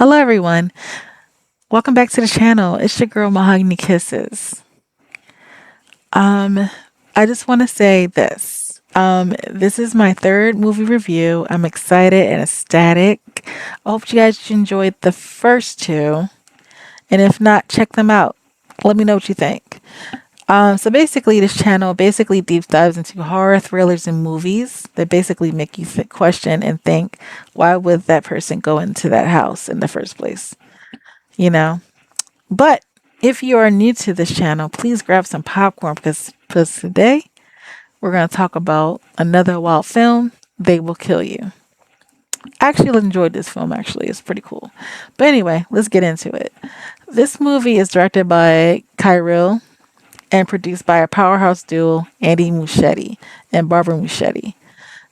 Hello, everyone. Welcome back to the channel. It's your girl, Mahogany Kisses. Um, I just want to say this. This is my third movie review. I'm excited and ecstatic. I hope you guys enjoyed the first two. And if not, check them out. Let me know what you think. So basically, this channel basically deep dives into horror thrillers and movies that basically make you question and think, why would that person go into that house in the first place? You know? But if you are new to this channel, please grab some popcorn because today we're going to talk about another wild film, They Will Kill You. I actually enjoyed this film, actually. It's pretty cool. But anyway, let's get into it. This movie is directed by Kyril and produced by a powerhouse duo, Andy Muschietti and Barbara Muschietti.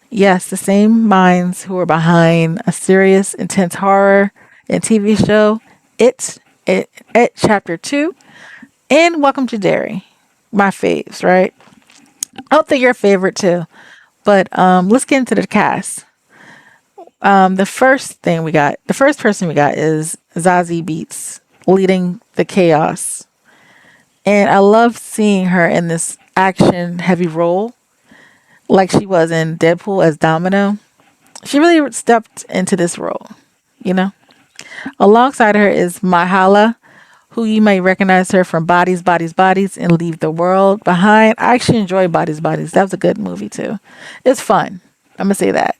Yes, the same minds who are behind a serious, intense horror and TV show, It Chapter 2, and Welcome to Derry. My faves, right? I hope they're your favorite too. But let's get into the cast. The first person we got is Zazie Beetz leading the chaos. And I love seeing her in this action heavy role like she was in Deadpool as Domino. She really stepped into this role, you know? Alongside her is Mahala, who you may recognize her from Bodies, Bodies, Bodies, and Leave the World Behind. I actually enjoy Bodies, Bodies. That was a good movie too. It's fun. I'm gonna say that.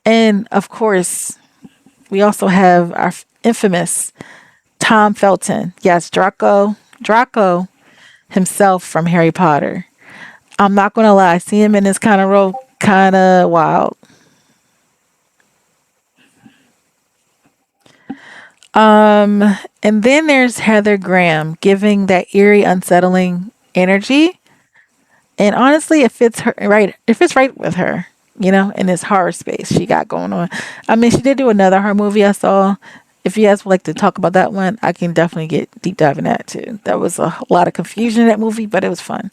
And of course, we also have our infamous Tom Felton. Yes, Draco himself from Harry Potter. I'm not gonna lie, see him in this kind of role, kind of wild. Um, and then there's Heather Graham giving that eerie, unsettling energy. And honestly, it fits her right. It fits right with her, in this horror space she got going on. I mean, she did do another horror movie I saw. If you guys would like to talk about that one, I can definitely get deep dive in that too. That was a lot of confusion in that movie, but it was fun.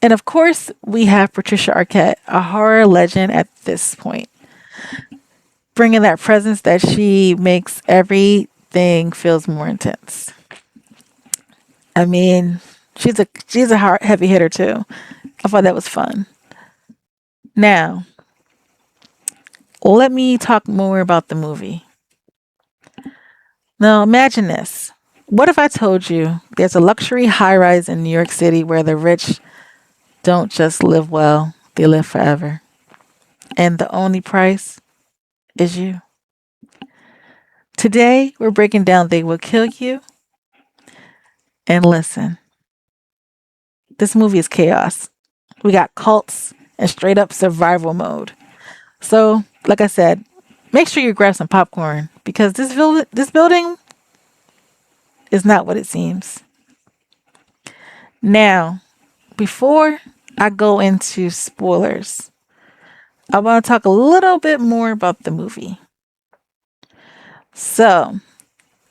And of course, we have Patricia Arquette, a horror legend at this point, bringing that presence that she makes everything feels more intense. I mean, she's a heavy hitter too. I thought that was fun. Now, let me talk more about the movie. Now, imagine this. What if I told you there's a luxury high rise in New York City where the rich don't just live well, they live forever. And the only price is you. Today, we're breaking down They Will Kill You. And listen, this movie is chaos. We got cults and straight up survival mode. So, like I said, make sure you grab some popcorn because this building is not what it seems. Now, before I go into spoilers, I want to talk a little bit more about the movie. So,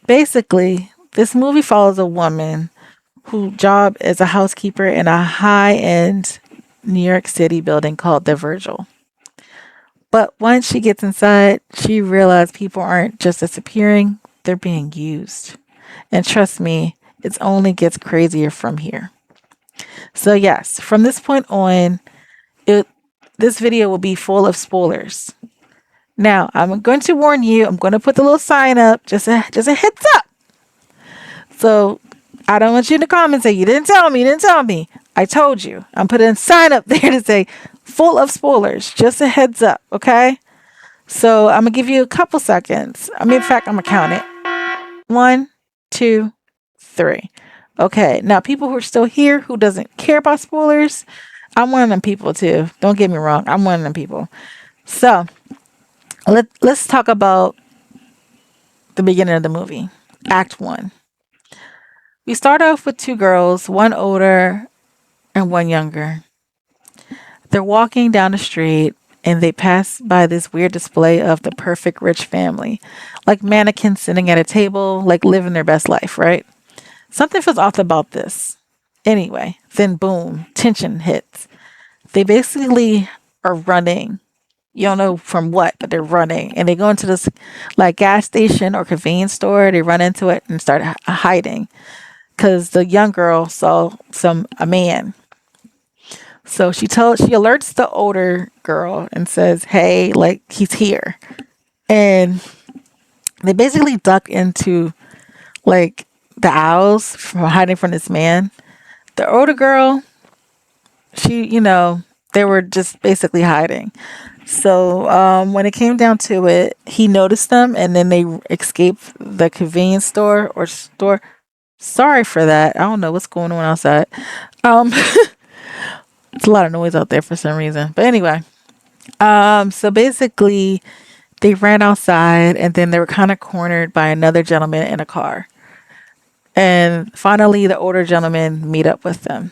basically, this movie follows a woman whose job is a housekeeper in a high-end New York City building called the Virgil. But once she gets inside, she realizes people aren't just disappearing, they're being used. And trust me, it only gets crazier from here. So yes, from this point on, it this video will be full of spoilers. Now, I'm going to warn you, I'm going to put the little sign up, just a heads up. So, I don't want you in the comments say, you didn't tell me, you didn't tell me. I told you. I'm putting a sign up there to say, full of spoilers, just a heads up, okay? So, I'm going to give you a couple seconds. In fact, I'm going to count it. 1, 2, 3. Okay, now people who are still here who doesn't care about spoilers, I'm one of them people too. Don't get me wrong, I'm one of them people. So, let's talk about the beginning of the movie. Act 1. We start off with two girls, one older and one younger. They're walking down the street and they pass by this weird display of the perfect rich family, like mannequins sitting at a table, like living their best life, right? Something feels off about this. Anyway, then boom, tension hits. They basically are running, You don't know from what, but they're running, and they go into this like gas station or convenience store. They run into it and start hiding because the young girl saw a man. So she alerts the older girl and says, "Hey, like he's here." And they basically duck into like the aisles from hiding from this man. The older girl, they were just basically hiding. So when it came down to it, he noticed them, and then they escaped the convenience store or store. Sorry for that. I don't know what's going on outside. Um, it's a lot of noise out there for some reason. But anyway, so basically, they ran outside, and then they were kind of cornered by another gentleman in a car. And finally, the older gentleman meet up with them.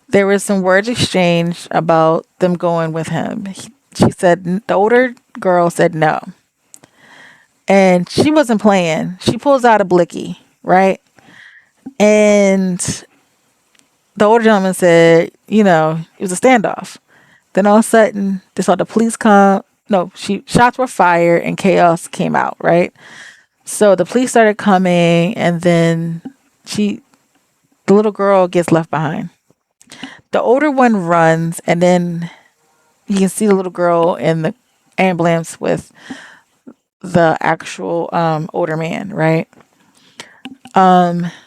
There was some words exchanged about them going with him. She said the older girl said no, and she wasn't playing. She pulls out a blicky, right? And the older gentleman said, it was a standoff. Then all of a sudden, they saw the police come. No, shots were fired and chaos came out, right? So the police started coming, and then the little girl gets left behind. The older one runs, and then you can see the little girl in the ambulance with the actual older man, right?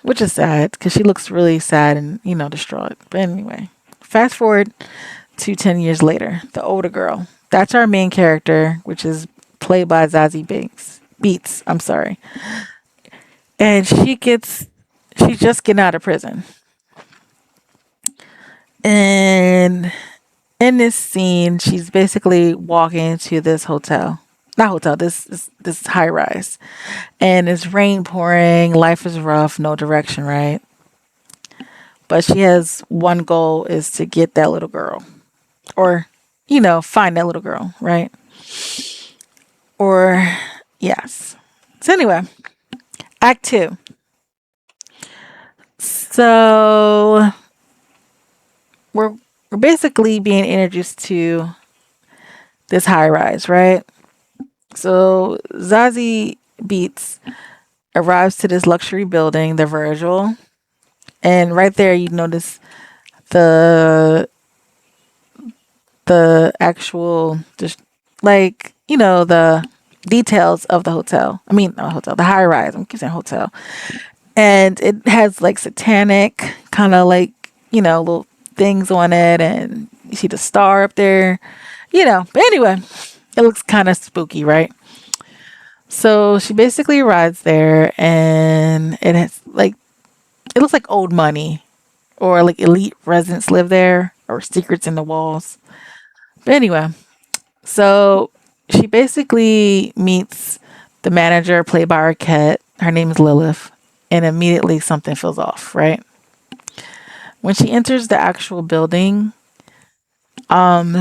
Which is sad because she looks really sad and distraught. But anyway, fast forward to 10 years later, the older girl. That's our main character, which is played by Zazie Beats. I'm sorry, and she's just getting out of prison, and in this scene, she's basically walking to this hotel. Not hotel, this high rise. And it's rain pouring, life is rough, no direction, right? But she has one goal is to get that little girl. Or, find that little girl, right? Or yes. So anyway, Act Two. So we're we're basically being introduced to this high rise, right? So Zazie Beats arrives to this luxury building, the Virgil, and right there you notice the the actual just like the details of the hotel. I mean, not hotel, the high rise. I'm keep saying hotel, and it has like satanic kind of like little things on it, and you see the star up there. But anyway, it looks kind of spooky, right? So she basically rides there, and it looks like old money, or like elite residents live there, or secrets in the walls. But anyway, so she basically meets the manager, played by Arquette. Her name is Lilith, and immediately something feels off, right? When she enters the actual building, um,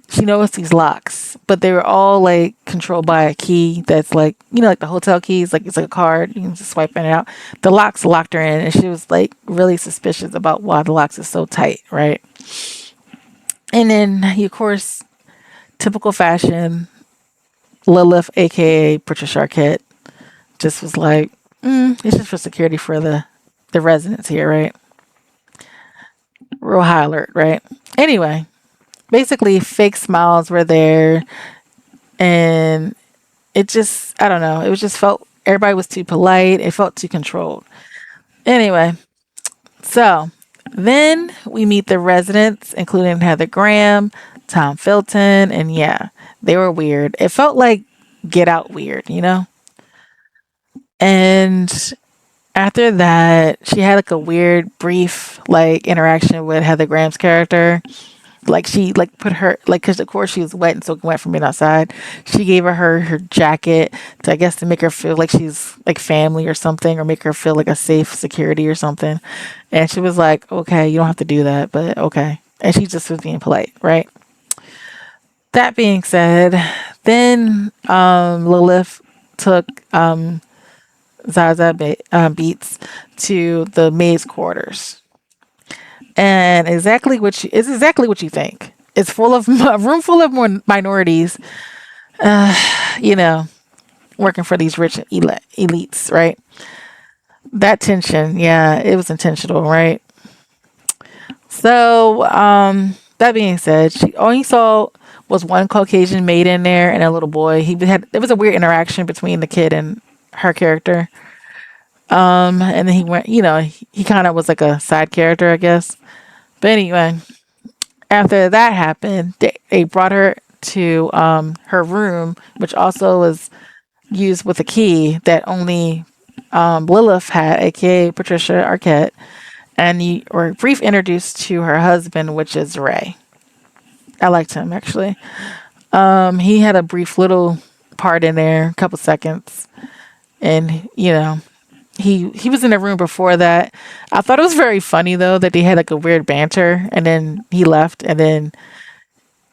she noticed these locks, but they were all like controlled by a key that's like like the hotel keys, like it's like a card. You can just swipe in and out. The locks locked her in, and she was like really suspicious about why the locks is so tight, right? And then, of course, typical fashion, Lilith, aka Patricia Arquette, just was like, it's just for security for the residents here, right? Real high alert, right? Anyway, basically, fake smiles were there, and it just, I don't know, it was just felt everybody was too polite. It felt too controlled. Anyway, so then we meet the residents, including Heather Graham, Tom Felton, and yeah, they were weird. It felt like Get Out weird. And after that, she had like a weird, brief like interaction with Heather Graham's character. Like she like put her like because of course she was wet and soaking wet from being outside. She gave her jacket to I guess to make her feel like she's like family or something, or make her feel like a safe security or something. And she was like, "Okay, you don't have to do that, but okay." And she just was being polite, right? That being said, then Lilith took Beats to the maid's quarters, and it's exactly what you think. it's full of a room full of more minorities, you know, working for these rich elites, right? That tension, yeah, it was intentional, right? So, that being said, she all he saw was one Caucasian maid in there and a little boy. He had There was a weird interaction between the kid and her character. And then he went, he kind of was like a side character, I guess. But anyway, after that happened, they brought her to her room, which also was used with a key that only Lilith had, aka Patricia Arquette, and you were brief introduced to her husband, which is Ray. I liked him actually. He had a brief little part in there, a couple seconds, and he was in the room before that. I thought it was very funny though that they had like a weird banter, and then he left, and then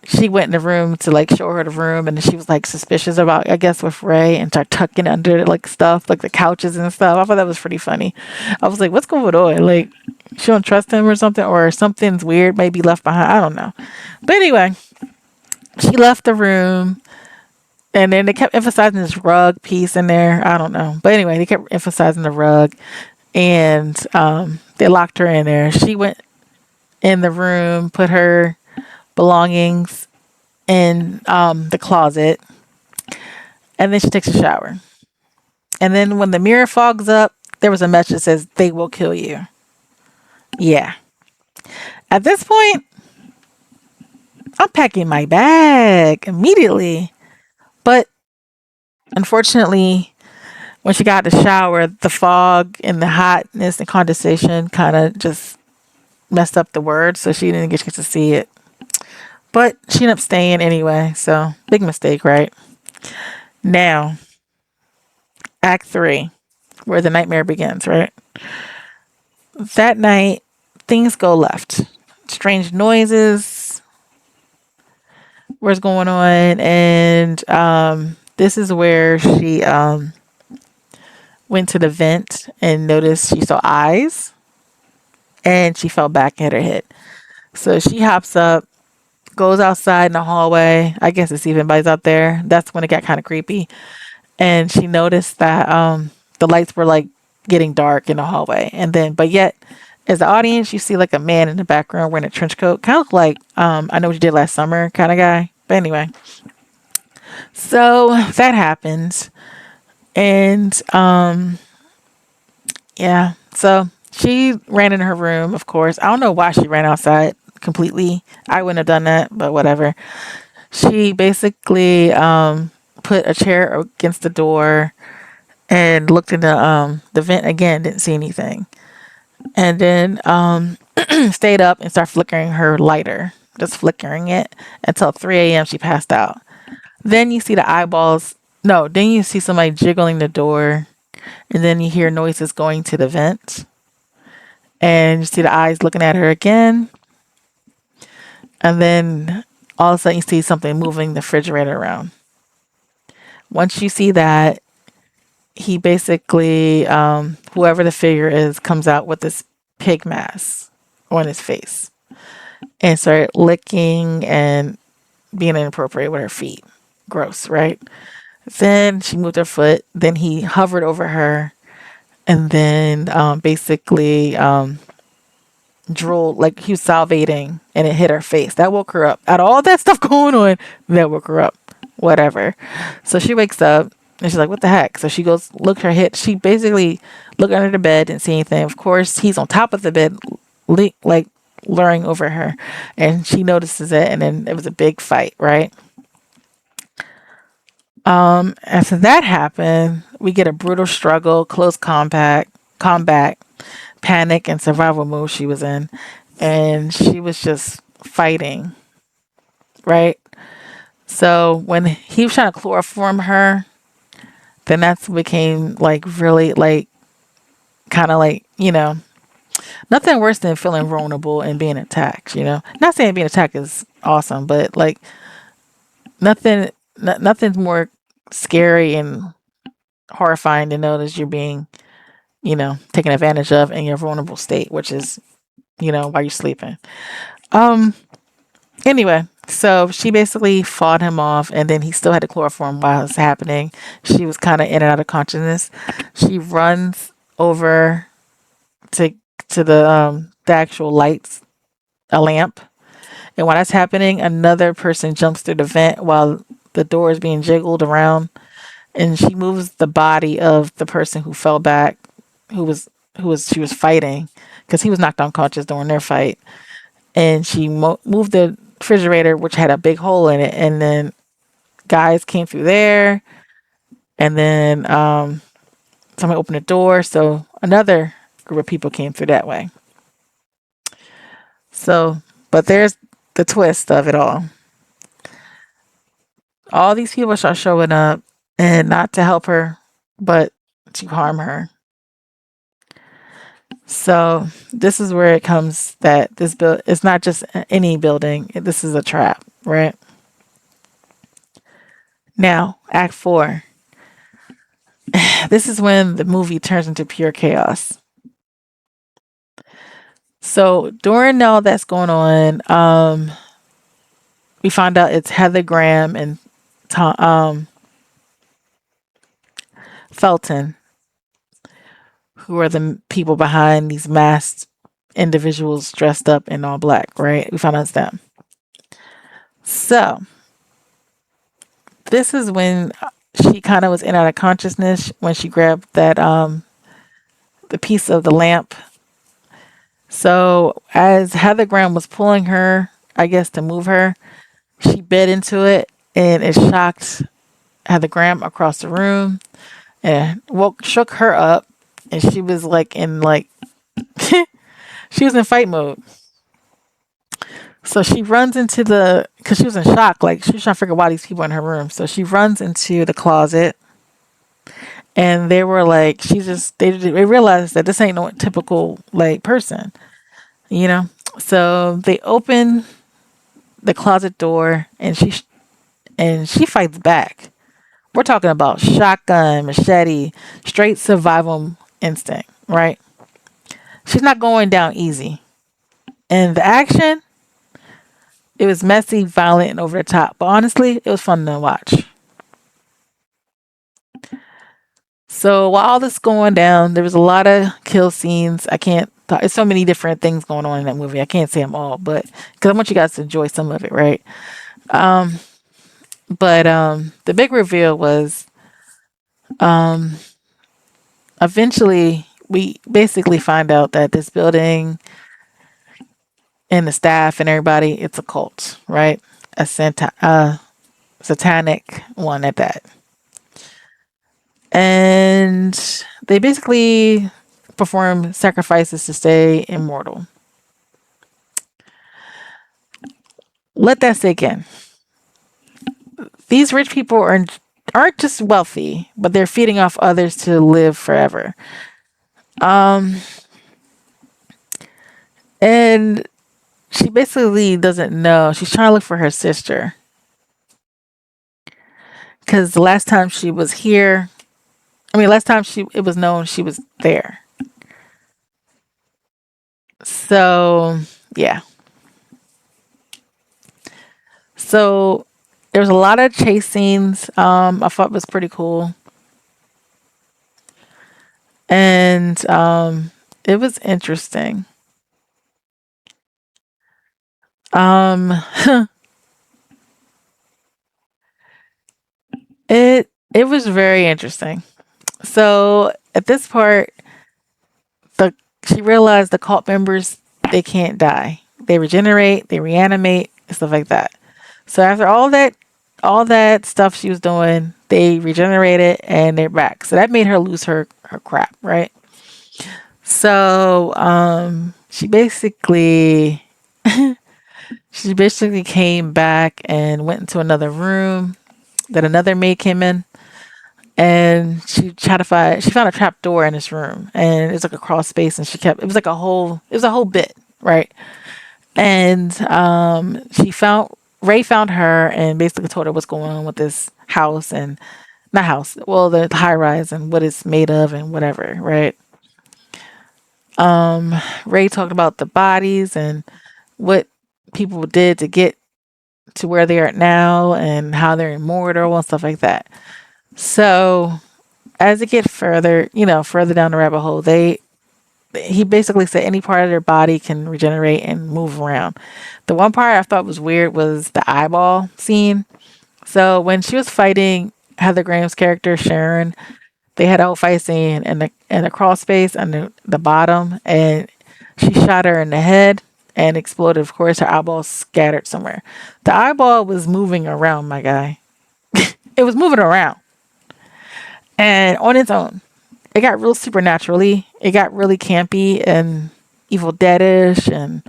she went in the room to like show her the room, and she was like suspicious about, I guess, with Ray, and start tucking under like stuff, like the couches and stuff. I thought that was pretty funny. I was like, what's going on? Like, she don't trust him or something, or something's weird, maybe left behind. I don't know. But anyway, she left the room, and then they kept emphasizing this rug piece in there. I don't know. But anyway, they kept emphasizing the rug, and they locked her in there. She went in the room, put her belongings in the closet, and then she takes a shower. And then when the mirror fogs up, there was a message that says, "They will kill you." Yeah. At this point, I'm packing my bag immediately. But unfortunately, when she got out the shower, the fog and the hotness and condensation kind of just messed up the word, so she didn't get to see it. But she ended up staying anyway, so big mistake, right? Now, Act 3, where the nightmare begins, right? That night, things go left. Strange noises was going on, and this is where she went to the vent and noticed she saw eyes, and she fell back and hit her head. So she hops up, goes outside in the hallway. I guess to see if anybody's out there. That's when it got kind of creepy. And she noticed that the lights were like getting dark in the hallway. And then, but yet, as the audience, you see like a man in the background wearing a trench coat, kind of like I Know What You Did Last Summer kind of guy. But anyway, so that happens. And yeah, so she ran in her room, of course. I don't know why she ran outside completely. I wouldn't have done that, but whatever. She basically put a chair against the door and looked into the vent again, didn't see anything. And then stayed up and started flickering her lighter, just flickering it until 3 a.m. she passed out. Then you see the eyeballs. No, then you see somebody jiggling the door, and then you hear noises going to the vent, and you see the eyes looking at her again, and then all of a sudden you see something moving the refrigerator around. Once you see that, he basically, whoever the figure is, comes out with this pig mask on his face and started licking and being inappropriate with her feet. Gross, right? Then she moved her foot. Then he hovered over her, and then basically drooled, like he was salivating, and it hit her face. That woke her up. Out of all that stuff going on, that woke her up. Whatever. So she wakes up and she's like, "What the heck?" So she goes look her hit. She basically looked under the bed, didn't see anything. Of course, he's on top of the bed, like luring over her, and she notices it, and then it was a big fight, right? After that happened, we get a brutal struggle, close combat, panic, and survival mode she was in. And she was just fighting, right? So when he was trying to chloroform her, then that's became like really like kind of like, nothing worse than feeling vulnerable and being attacked, Not saying being attacked is awesome, but like nothing's more scary and horrifying to know that you're being, taken advantage of in your vulnerable state, which is, while you're sleeping. Um, anyway, So she basically fought him off, and then he still had to chloroform while it was happening. She was kind of in and out of consciousness. She runs over to the actual lights, a lamp, and while that's happening, another person jumps through the vent while the door is being jiggled around, and she moves the body of the person who fell back, who was she was fighting, because he was knocked unconscious during their fight, and she moved the refrigerator, which had a big hole in it, and then guys came through there, and then somebody opened the door, so another group of people came through that way. So, but there's the twist of it all. All these people start showing up, and not to help her, but to harm her. So this is where it comes that this build it's not just any building. This is a trap, right? Now, Act 4. This is when the movie turns into pure chaos. So during all that's going on, we find out it's Heather Graham and Tom, Felton, who are the people behind these masked individuals dressed up in all black, right? We found out it's them. So this is when she kind of was in and out of consciousness when she grabbed that the piece of the lamp. So as Heather Graham was pulling her, I guess to move her, she bit into it and it shocked Heather Graham across the room and shook her up, and she was like in like she was in fight mode. So she runs into the because she was in shock, like she was trying to figure out why these people in her room. So she runs into the closet, and they were like, they realized that this ain't no typical like person, you know. So they open the closet door, and she fights back. We're talking about shotgun, machete, straight survival instinct, right? She's not going down easy. And the action, it was messy, violent, and over the top. But honestly, it was fun to watch. So while all this going down, there was a lot of kill scenes. I can't. There's so many different things going on in that movie. I can't say them all, but because I want you guys to enjoy some of it, right? Um, but the big reveal was um, eventually we basically find out that this building and the staff and everybody, it's a cult, right? A satanic one at that. And they basically perform sacrifices to stay immortal. Let that sink in. These rich people aren't just wealthy, but they're feeding off others to live forever. Um, and she basically doesn't know. She's trying to look for her sister because the last time she was here, last time it was known she was there. So yeah. So there's a lot of chase scenes. I thought was pretty cool, and it was interesting. Um, it was very interesting. So at this part, the she realized the cult members, they can't die. They regenerate, they reanimate, and stuff like that. So after all that stuff she was doing, they regenerated and they're back. So that made her lose her crap, right? So she basically came back and went into another room that another maid came in, and she found a trap door in this room, and it's like a crawl space, and it was like a whole bit, right? And she found Ray found her and basically told her what's going on with this house, and not house, well, the high rise and what it's made of and whatever, right? Ray talked about the bodies and what people did to get to where they are now and how they're immortal and stuff like that. So as it gets further, further down the rabbit hole, he basically said any part of their body can regenerate and move around. The one part I thought was weird was the eyeball scene. So when she was fighting Heather Graham's character Sharon, they had a whole fight scene in the crawl space on the bottom, and she shot her in the head and exploded. Of course, her eyeball scattered somewhere. The eyeball was moving around, my guy. It was moving around, and on its own, it got real supernaturally. It got really campy and Evil Deadish and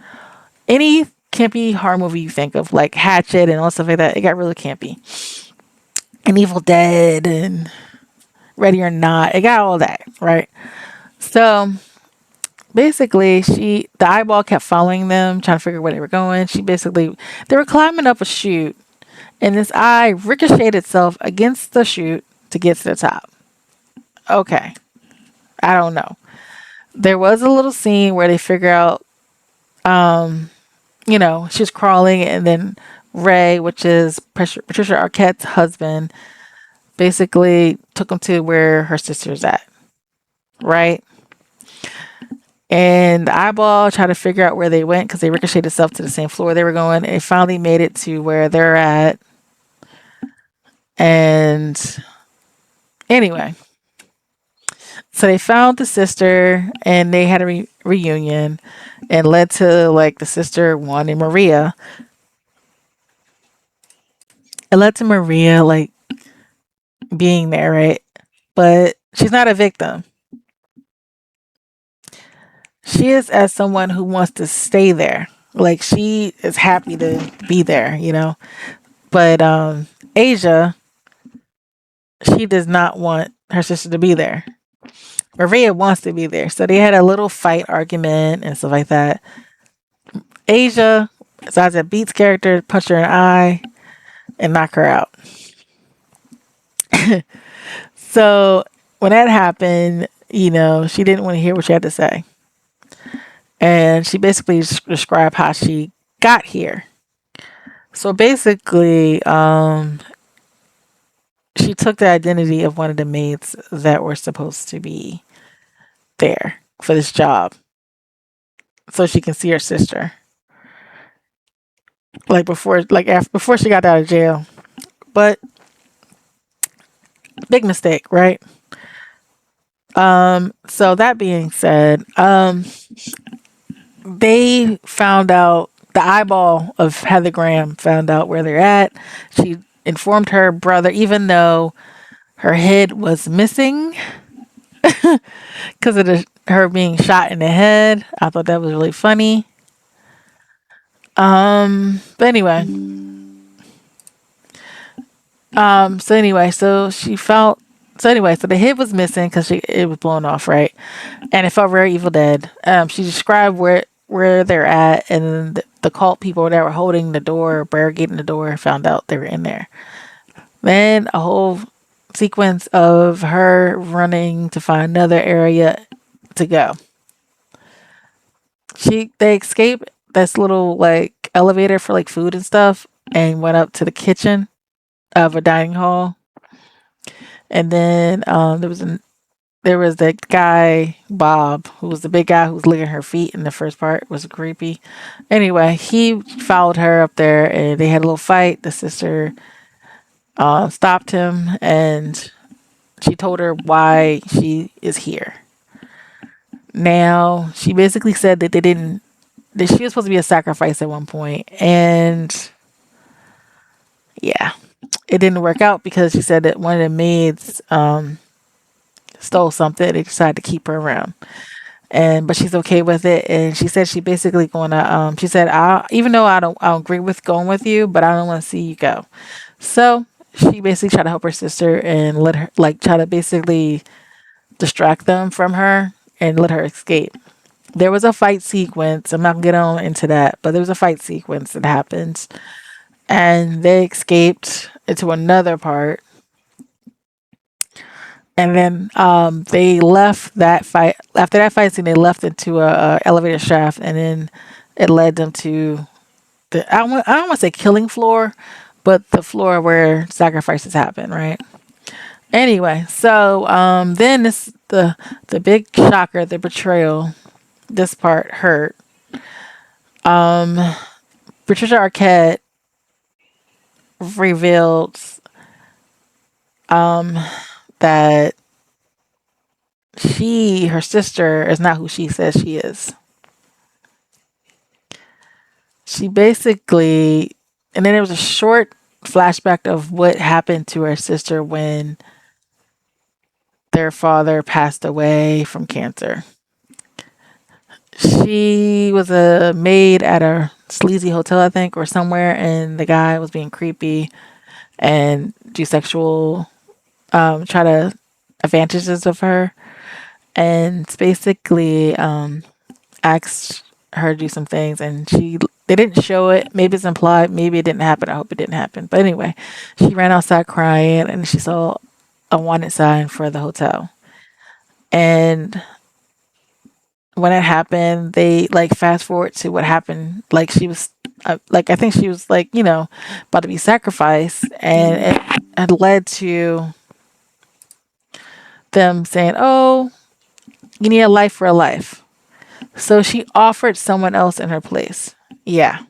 any campy horror movie you think of, like Hatchet and all stuff like that. It got really campy. And Evil Dead and Ready or Not. It got all that, right? So basically, the eyeball kept following them, trying to figure where they were going. They were climbing up a chute, and this eye ricocheted itself against the chute to get to the top. Okay, I don't know. There was a little scene where they figure out, she's crawling, and then Ray, which is Patricia Arquette's husband, basically took them to where her sister's at, right? And the eyeball tried to figure out where they went because they ricocheted itself to the same floor they were going. And it finally made it to where they're at. And anyway, so they found the sister and they had a reunion and led to like the sister wanting Maria. It led to Maria like being there, right? But she's not a victim. She is as someone who wants to stay there. Like she is happy to be there. But Asia, she does not want her sister to be there. Maria wants to be there. So they had a little fight argument and stuff like that. Asia, besides that Beats character, punched her in the eye and knock her out. So when that happened, she didn't want to hear what she had to say. And she basically described how she got here. So basically, she took the identity of one of the maids that were supposed to be there for this job so she can see her sister. Before she got out of jail. But big mistake, right? So that being said, they found out the eyeball of Heather Graham found out where they're at. She informed her brother, even though her head was missing because of her being shot in the head. I thought that was really funny. But anyway, so she felt. So the head was missing because it was blown off, right? And it felt very Evil Dead. She described where they're at, and the cult people that were holding the door, barricading the door, found out they were in there. Then a whole sequence of her running to find another area to go. They escaped this little like elevator for like food and stuff, and went up to the kitchen of a dining hall. And then there was that guy Bob, who was the big guy who was licking her feet in the first part. It was creepy. Anyway, he followed her up there, and they had a little fight. The sister stopped him, and she told her why she is here. Now, she basically said that she was supposed to be a sacrifice at one point, and yeah, it didn't work out because she said that one of the maids stole something. They decided to keep her around, but she's okay with it. And she said she basically gonna. She said, even though I don't agree with going with you, but I don't want to see you go. So she basically tried to help her sister and let her try to basically distract them from her and let her escape. There was a fight sequence. I'm not gonna get on into that, but there was a fight sequence that happens, and they escaped into another part. And then they left that fight. After that fight scene, they left into a elevator shaft, and then it led them to I don't want to say killing floor, but the floor where sacrifices happen, right? Anyway, so then the big shocker, the betrayal. This part hurt. Um, Patricia Arquette revealed um that her sister is not who she says she is. She basically, and then there was a short flashback of what happened to her sister when their father passed away from cancer. She was a maid at a sleazy hotel, I think, or somewhere, and the guy was being creepy and do sexual, try to advantages of her, and basically asked her to do some things, and they didn't show it. Maybe it's implied. Maybe it didn't happen. I hope it didn't happen. But anyway, she ran outside crying, and she saw a wanted sign for the hotel. And when it happened, they like fast forward to what happened. Like she was, like I think she was like about to be sacrificed, and it had led to them saying, "Oh, you need a life for a life." So she offered someone else in her place. Yeah.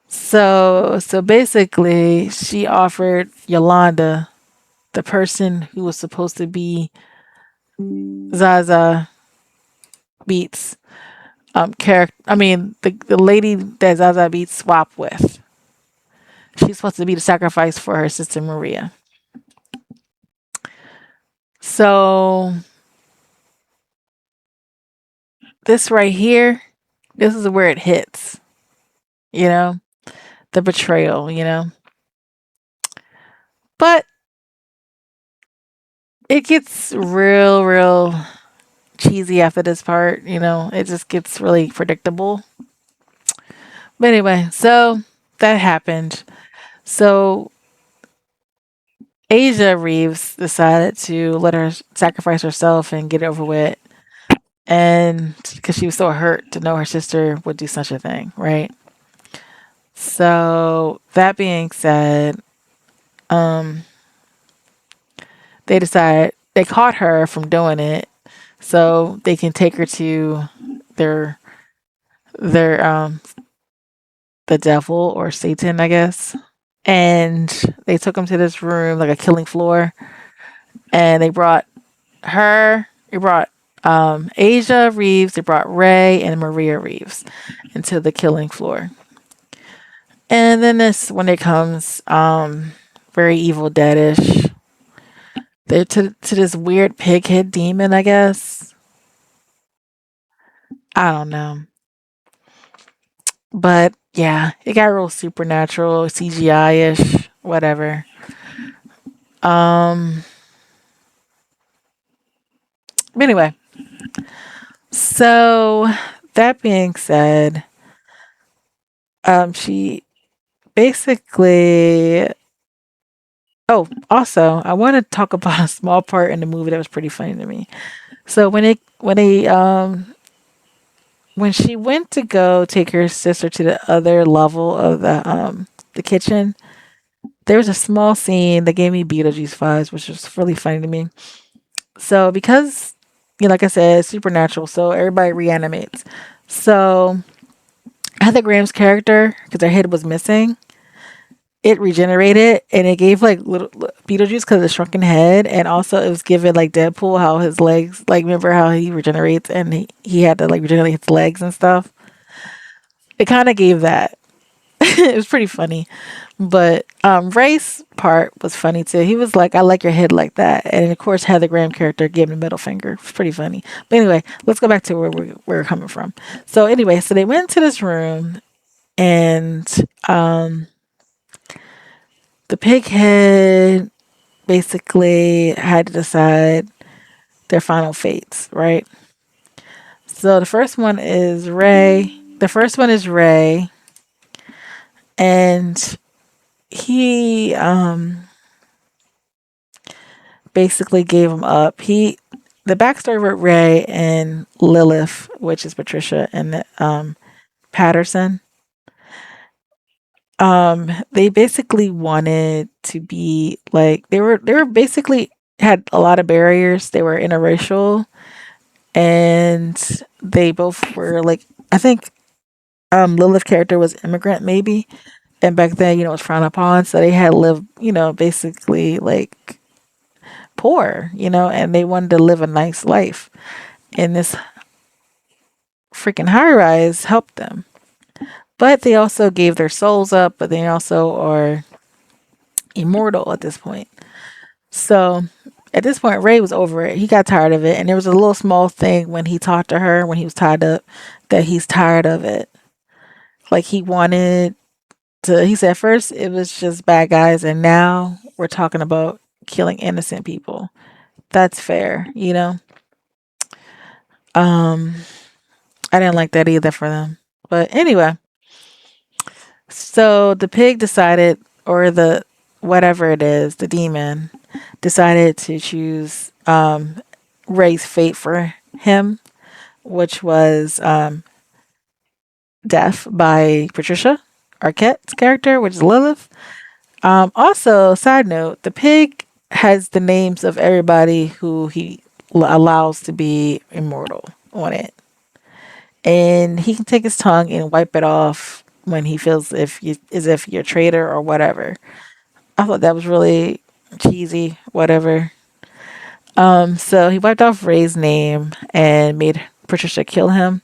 So basically, she offered Yolanda, the person who was supposed to be Zaza Beats character. I mean, the lady that Zaza Beats swapped with. She's supposed to be the sacrifice for her sister Maria. So this right here, this is where it hits. You know, the betrayal. But it gets real cheesy after this part. It just gets really predictable. But anyway, so that happened. So Asia Reeves decided to let her sacrifice herself and get it over with. And because she was so hurt to know her sister would do such a thing, right? So that being said, um, they caught her from doing it, so they can take her to their their the devil or Satan, I guess. And they took him to this room, like a killing floor, and they brought her. They brought Asia Reeves. They brought Ray and Maria Reeves into the killing floor. And then this, when it comes, very Evil Deadish. They're to this weird pig head demon, I guess. I don't know, but yeah, it got real supernatural, CGI ish, whatever. Um. But anyway, so that being said, she basically. Oh, also, I want to talk about a small part in the movie that was pretty funny to me. So when she went to go take her sister to the other level of the kitchen, there was a small scene that gave me Beetlejuice vibes, which was really funny to me. So because like I said, it's supernatural, so everybody reanimates. So Heather Graham's character, because her head was missing, it regenerated and it gave like little Beetlejuice because of the shrunken head, and also it was given like Deadpool how his legs, like remember how he regenerates and he had to like regenerate his legs and stuff. It kind of gave that. It was pretty funny. But Ray's part was funny too. He was like, "I like your head like that," and of course, Heather Graham character gave him a middle finger. It was pretty funny. But anyway, let's go back to where we're coming from. So anyway, so they went to this room, and the pig head basically had to decide their final fates, right? So the first one is Ray. The first one is Ray, and he basically gave him up. The backstory with Ray and Lilith, which is Patricia, and Patterson. They basically wanted to be like they were basically had a lot of barriers. They were interracial and they both were like I think Lilith's character was immigrant maybe. And back then, it was frowned upon, so they had lived, basically like poor, and they wanted to live a nice life. And this freaking high rise helped them. But they also gave their souls up, but they also are immortal at this point. So at this point, Ray was over it. He got tired of it. And there was a little small thing when he talked to her when he was tied up that he's tired of it. Like he wanted to, he said, first it was just bad guys, and now we're talking about killing innocent people. That's fair. Um, I didn't like that either for them. But anyway, so the pig decided, or the whatever it is, the demon decided to choose Ray's fate for him, which was death by Patricia Arquette's character, which is Lilith. Also, side note, the pig has the names of everybody who he allows to be immortal on it. And he can take his tongue and wipe it off when he feels as if you're a traitor or whatever. I thought that was really cheesy, whatever. So he wiped off Ray's name and made Patricia kill him,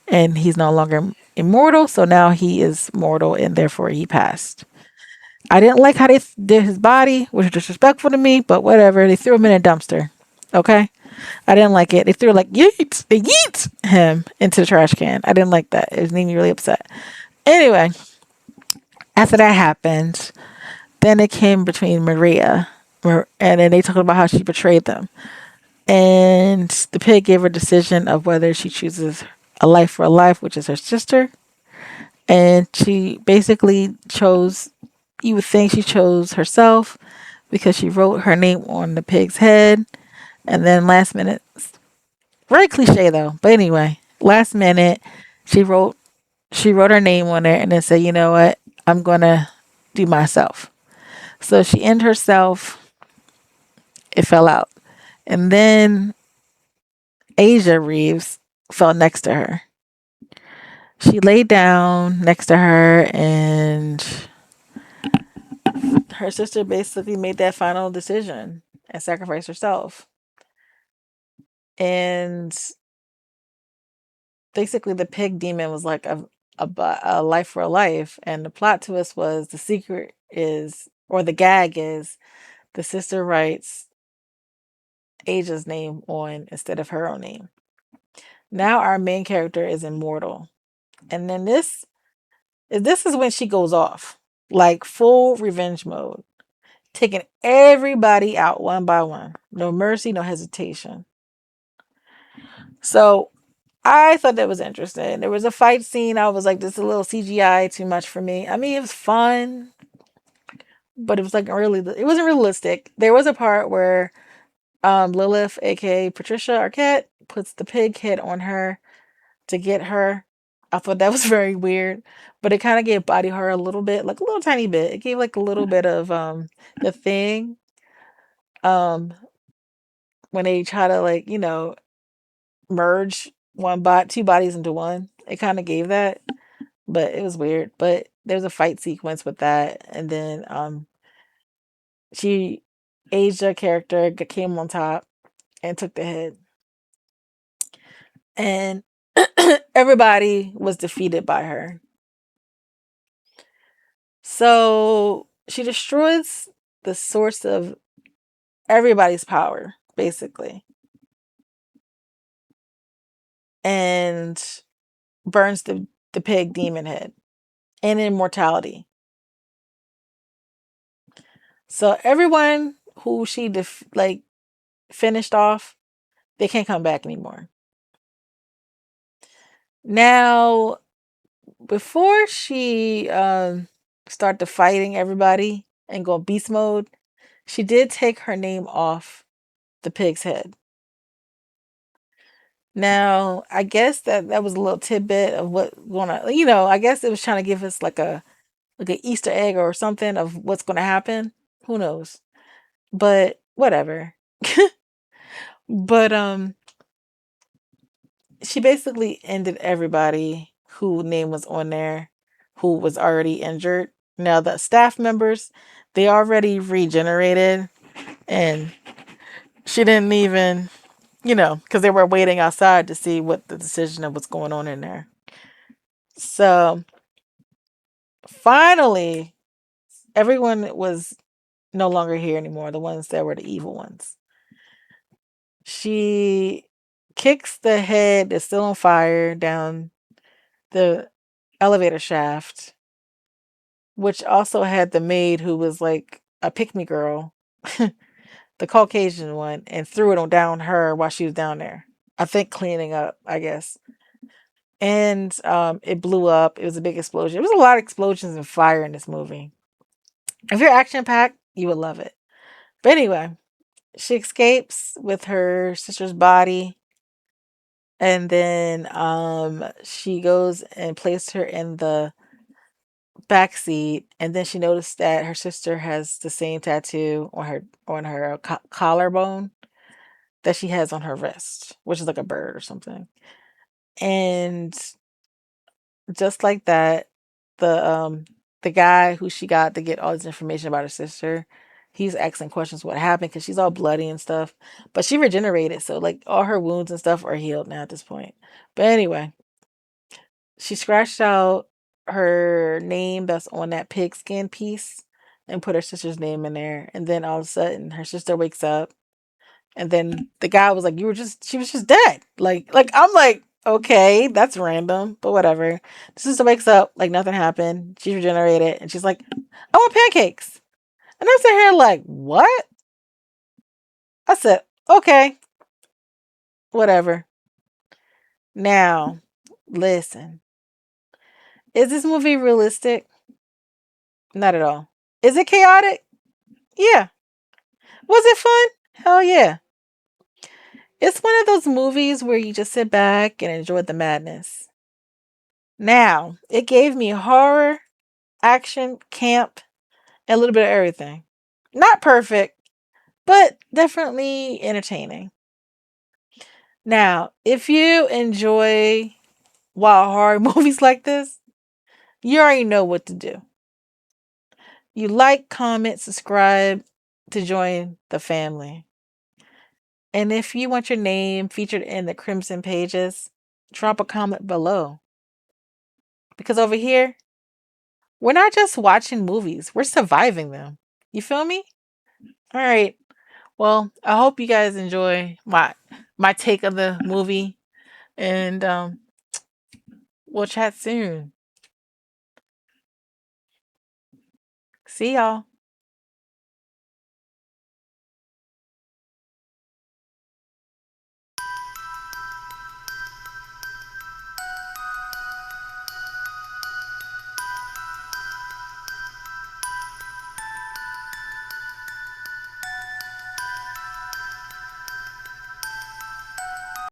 and he's no longer immortal. So now he is mortal, and therefore he passed. I didn't like how they did his body, which was disrespectful to me, but whatever. They threw him in a dumpster. Okay, I didn't like it. They threw like yeet, they yeet him into the trash can. I didn't like that. It made me really upset. Anyway, after that happened, then it came between Maria, and then they talked about how she betrayed them. And the pig gave her decision of whether she chooses a life for a life, which is her sister. And she basically chose, you would think she chose herself because she wrote her name on the pig's head. And then last minute, very cliche though, but anyway, last minute, she wrote she wrote her name on there and then said, you know what, I'm gonna do myself. So she ended herself. It fell out, and then Asia Reeves fell next to her. She laid down next to her, and her sister basically made that final decision and sacrificed herself. And basically, the pig demon was like a life for a life. And the plot twist was the secret is, or the gag is, the sister writes Asia's name on instead of her own name. Now our main character is immortal. And then this is when she goes off, like full revenge mode, taking everybody out one by one. No mercy, no hesitation. So I thought that was interesting. There was a fight scene. I was like, this is a little CGI too much for me. I mean, it was fun, but it was like it wasn't realistic. There was a part where Lilith, aka Patricia Arquette, puts the pig head on her to get her. I thought that was very weird, but it kind of gave body horror a little bit, like a little tiny bit. It gave like a little bit of the thing um when they try to like merge two bodies into one. It kind of gave that, but it was weird. But there's a fight sequence with that, and then she Asia character came on top and took the head, and everybody was defeated by her. So she destroys the source of everybody's power, basically, and burns the pig demon head and immortality. So everyone who she finished off, they can't come back anymore. Now, before she started fighting everybody and go beast mode, she did take her name off the pig's head. Now, I guess that was a little tidbit of what going to, I guess it was trying to give us like an Easter egg or something of what's going to happen. Who knows? But whatever. But she basically ended everybody who name was on there who was already injured. Now the staff members, they already regenerated, and she didn't even, because they were waiting outside to see what the decision of what's going on in there. So finally, everyone was no longer here anymore. The ones that were the evil ones. She kicks the head that's still on fire down the elevator shaft, which also had the maid who was like a pick me girl, the Caucasian one, and threw it on down her while she was down there. I think cleaning up, I guess. And it blew up. It was a big explosion. There was a lot of explosions and fire in this movie. If you're action packed, you would love it. But anyway, she escapes with her sister's body, and then she goes and placed her in the back seat, and then she noticed that her sister has the same tattoo on her collarbone that she has on her wrist, which is like a bird or something. And just like that, the guy who she got to get all this information about her sister, he's asking questions what happened because she's all bloody and stuff. But she regenerated, so like all her wounds and stuff are healed now at this point. But anyway, she scratched out her name that's on that pigskin piece and put her sister's name in there. And then all of a sudden her sister wakes up, and then the guy was like, she was just dead. Like I'm like, okay, that's random, but whatever. The sister wakes up like nothing happened. She's regenerated, and she's like, I want pancakes. And I'm sitting here like, what? I said, okay, whatever. Now, listen. Is this movie realistic? Not at all. Is it chaotic? Yeah. Was it fun? Hell yeah. It's one of those movies where you just sit back and enjoy the madness. Now, it gave me horror, action, camp, and a little bit of everything. Not perfect, but definitely entertaining. Now, if you enjoy wild horror movies like this, you already know what to do. You like, comment, subscribe to join the family. And if you want your name featured in the Crimson Pages, drop a comment below. Because over here, we're not just watching movies, we're surviving them. You feel me? All right. Well, I hope you guys enjoy my take of the movie, and we'll chat soon. See y'all.